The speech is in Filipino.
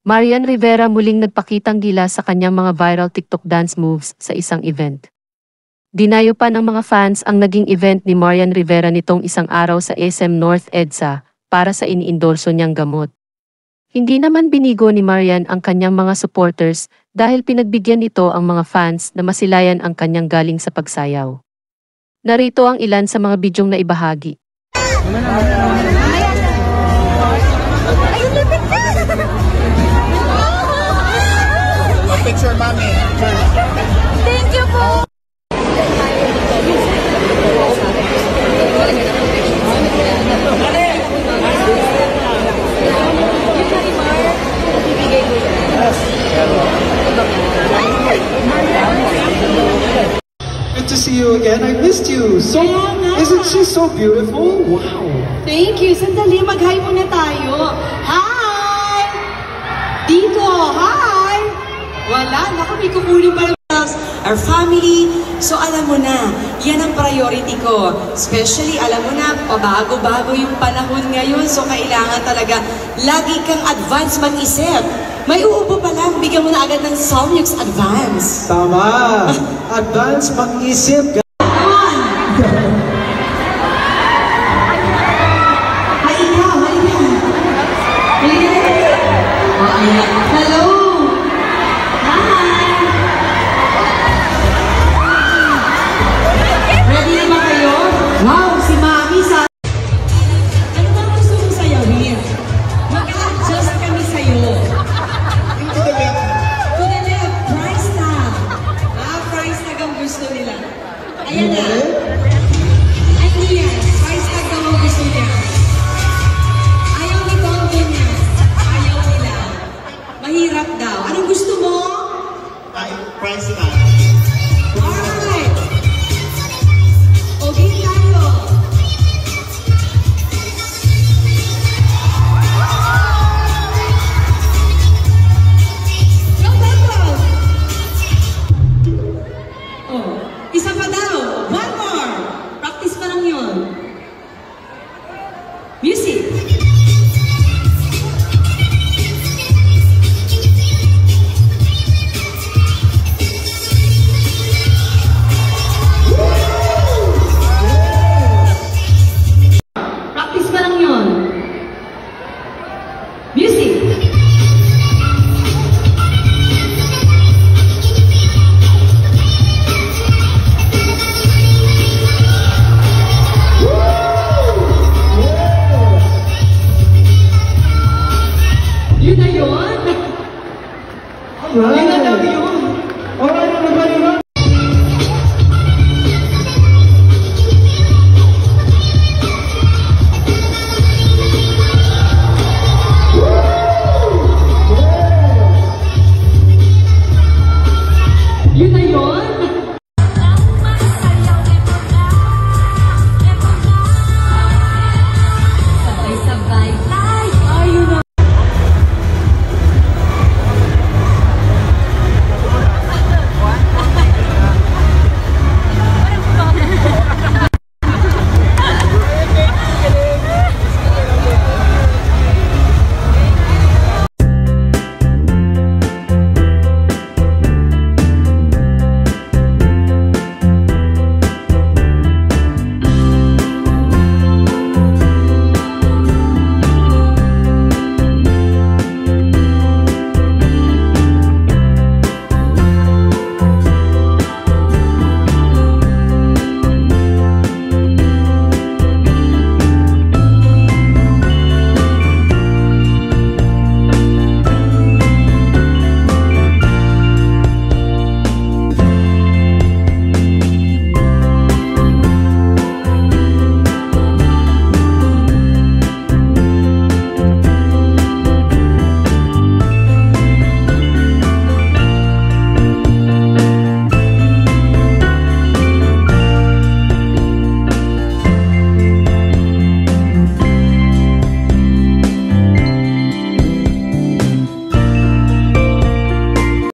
Marian Rivera muling nagpakitang gila sa kanyang mga viral TikTok dance moves sa isang event. Dinayo pa ng mga fans ang naging event ni Marian Rivera nitong isang araw sa SM North EDSA para sa iniendorso niyang gamot. Hindi naman binigo ni Marian ang kanyang mga supporters dahil pinagbigyan nito ang mga fans na masilayan ang kanyang galing sa pagsayaw. Narito ang ilan sa mga bidyong na ibahagi. Picture, mommy. Thank you po. Good to see you again. I missed you. So, isn't she so beautiful? Wow. Thank you. Sandali, mag-hi muna tayo. Hi! Dito, hi! Wala, naku, may kukunin pa our family. So alam mo na, yan ang priority ko. Especially, alam mo na, pabago-bago yung panahon ngayon. So kailangan talaga, lagi kang advance mag-isip. May uubo pa lang, bigyan mo na agad ng Somyux Advance. Tama. Advance mag-isip. Ay, ikaw, halika. Halika.